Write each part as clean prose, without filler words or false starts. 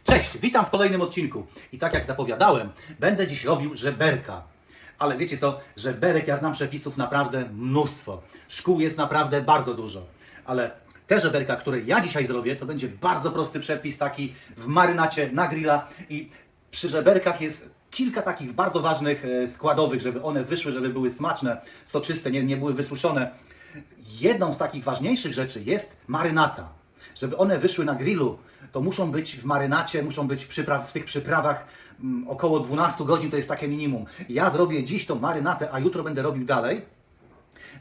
Cześć, witam w kolejnym odcinku. I tak jak zapowiadałem, będę dziś robił żeberka. Ale wiecie co, żeberek, ja znam przepisów naprawdę mnóstwo. Szkół jest naprawdę bardzo dużo. Ale te żeberka, które ja dzisiaj zrobię, to będzie bardzo prosty przepis, taki w marynacie na grilla. I przy żeberkach jest kilka takich bardzo ważnych składowych, żeby one wyszły, żeby były smaczne, soczyste, nie były wysuszone. Jedną z takich ważniejszych rzeczy jest marynata. Żeby one wyszły na grillu, to muszą być w marynacie, muszą być w tych przyprawach około 12 godzin, to jest takie minimum. Ja zrobię dziś tą marynatę, a jutro będę robił dalej.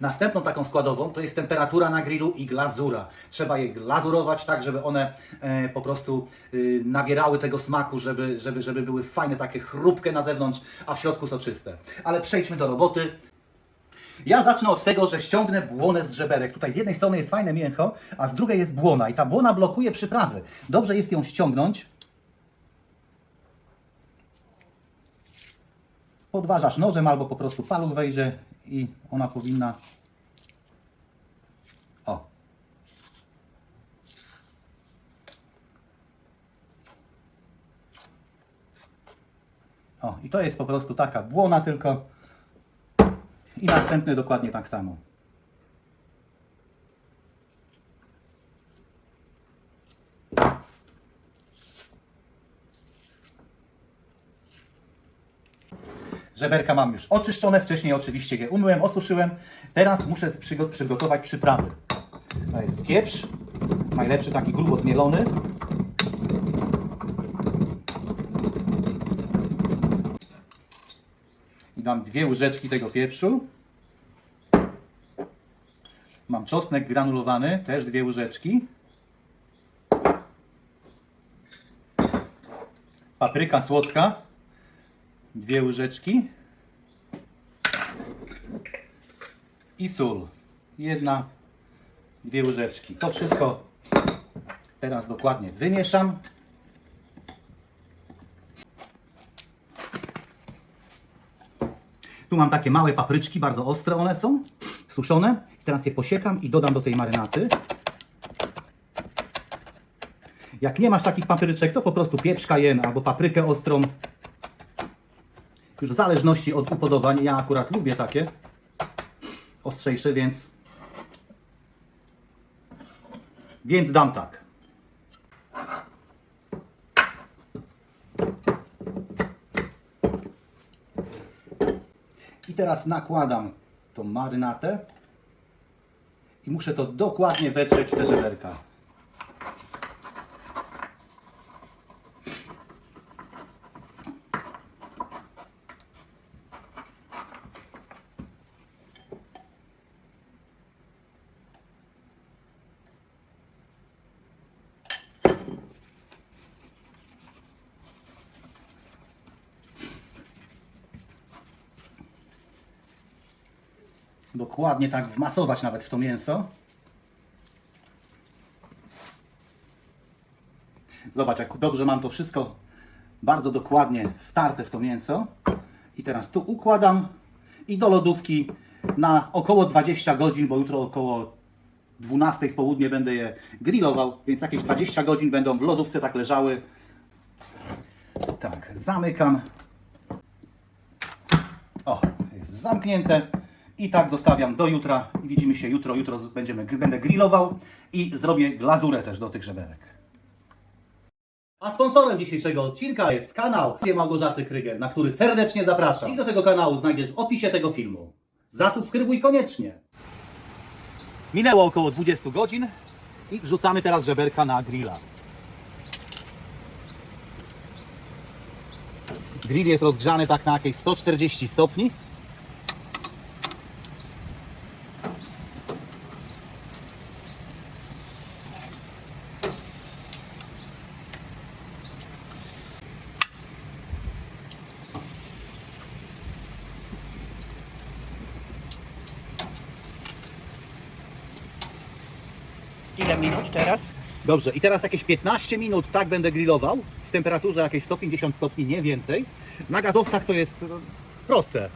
Następną taką składową to jest temperatura na grillu i glazura. Trzeba je glazurować tak, żeby one po prostu nabierały tego smaku, żeby były fajne, takie chrupkie na zewnątrz, a w środku soczyste. Ale przejdźmy do roboty. Ja zacznę od tego, że ściągnę błonę z żeberek. Tutaj z jednej strony jest fajne mięcho, a z drugiej jest błona. I ta błona blokuje przyprawy. Dobrze jest ją ściągnąć. Podważasz nożem albo po prostu paluch wejdzie i ona powinna... O! O, i to jest po prostu taka błona tylko. I następny dokładnie tak samo. Żeberka mam już oczyszczone, wcześniej oczywiście je umyłem, osuszyłem. Teraz muszę przygotować przyprawy. To jest pieprz, najlepszy taki grubo zmielony. I dam 2 łyżeczki tego pieprzu. Mam czosnek granulowany, też 2 łyżeczki. Papryka słodka, 2 łyżeczki. I sól, 2 łyżeczki. To wszystko teraz dokładnie wymieszam. Tu mam takie małe papryczki, bardzo ostre one są, suszone. Teraz je posiekam i dodam do tej marynaty. Jak nie masz takich papryczek, to po prostu pieprz cayenne albo paprykę ostrą. Już w zależności od upodobań, ja akurat lubię takie ostrzejsze, więc dam tak. I teraz nakładam tą marynatę i muszę to dokładnie wetrzeć w te żeberka. Dokładnie tak wmasować nawet w to mięso. Zobacz, jak dobrze mam to wszystko bardzo dokładnie wtarte w to mięso. I teraz tu układam i do lodówki na około 20 godzin, bo jutro około 12 w południe będę je grillował, więc jakieś 20 godzin będą w lodówce tak leżały. Tak, zamykam. O, jest zamknięte. I tak zostawiam do jutra i widzimy się jutro. Jutro będę grillował i zrobię glazurę też do tych żeberek. A sponsorem dzisiejszego odcinka jest kanał Małgorzaty Kryger, na który serdecznie zapraszam. I do tego kanału znajdziesz w opisie tego filmu. Zasubskrybuj koniecznie. Minęło około 20 godzin i wrzucamy teraz żeberka na grilla. Grill jest rozgrzany tak na jakieś 140 stopni. Ile minut teraz? Dobrze, i teraz jakieś 15 minut tak będę grillował w temperaturze jakieś 150 stopni, nie więcej. Na gazowcach to jest proste.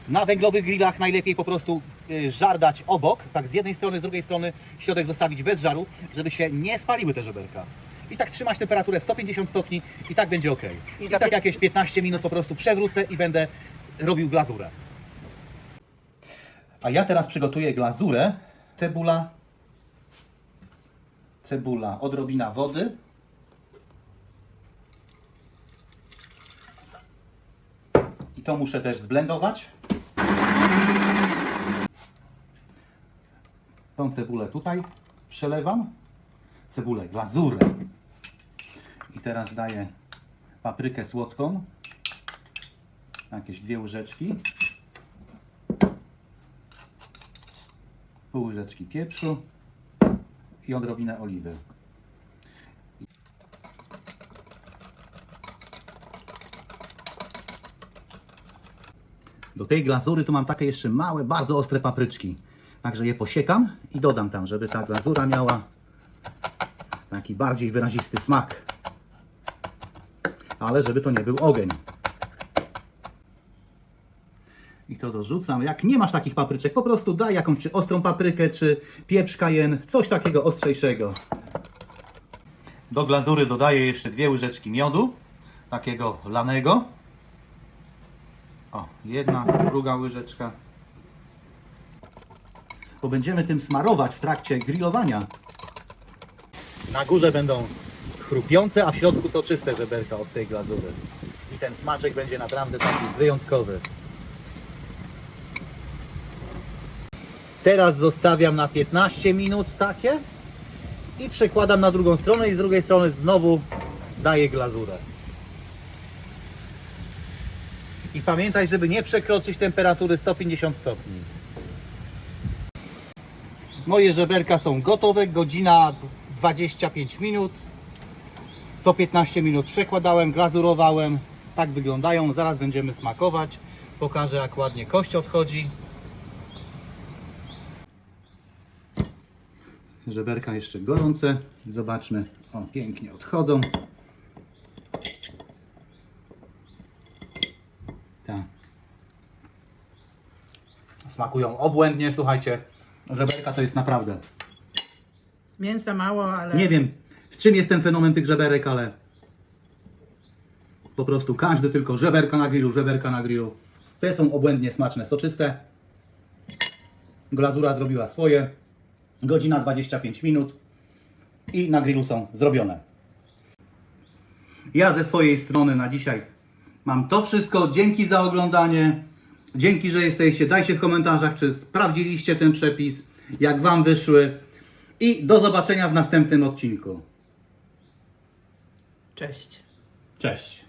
Na węglowych grillach najlepiej po prostu żar dać obok, tak z jednej strony, z drugiej strony środek zostawić bez żaru, żeby się nie spaliły te żeberka. I tak trzymać temperaturę 150 stopni i tak będzie ok. I za tak pięć- jakieś 15 minut po prostu przewrócę i będę robił glazurę. A ja teraz przygotuję glazurę. Cebula, odrobina wody. I to muszę też zblendować. Tą cebulę tutaj przelewam. Cebulę, glazurę. I teraz daję paprykę słodką. Jakieś 2 łyżeczki. Pół łyżeczki pieprzu i odrobinę oliwy. Do tej glazury tu mam takie jeszcze małe, bardzo ostre papryczki. Także je posiekam i dodam tam, żeby ta glazura miała taki bardziej wyrazisty smak. Ale żeby to nie był ogień. I to dorzucam. Jak nie masz takich papryczek, po prostu daj jakąś ostrą paprykę, czy pieprz cayenne, coś takiego ostrzejszego. Do glazury dodaję jeszcze 2 łyżeczki miodu, takiego lanego. O, 1, druga łyżeczka. Bo będziemy tym smarować w trakcie grillowania. Na górze będą chrupiące, a w środku soczyste żeberka od tej glazury. I ten smaczek będzie naprawdę taki wyjątkowy. Teraz zostawiam na 15 minut takie i przekładam na drugą stronę i z drugiej strony znowu daję glazurę. I pamiętaj, żeby nie przekroczyć temperatury 150 stopni. Moje żeberka są gotowe, godzina 25 minut. Co 15 minut przekładałem, glazurowałem. Tak wyglądają, zaraz będziemy smakować. Pokażę, jak ładnie kość odchodzi. Żeberka jeszcze gorące. Zobaczmy. O, pięknie odchodzą. Tak. Smakują obłędnie, słuchajcie. Żeberka to jest naprawdę. Mięsa mało, ale Nie wiem, w czym jest ten fenomen tych żeberek, ale po prostu każdy tylko żeberka na grillu, żeberka na grillu. Te są obłędnie smaczne, soczyste. Glazura zrobiła swoje. Godzina 25 minut i na grillu są zrobione. Ja ze swojej strony na dzisiaj mam to wszystko. Dzięki za oglądanie. Dzięki, że jesteście. Dajcie w komentarzach, czy sprawdziliście ten przepis, jak Wam wyszły. I do zobaczenia w następnym odcinku. cześć. Cześć.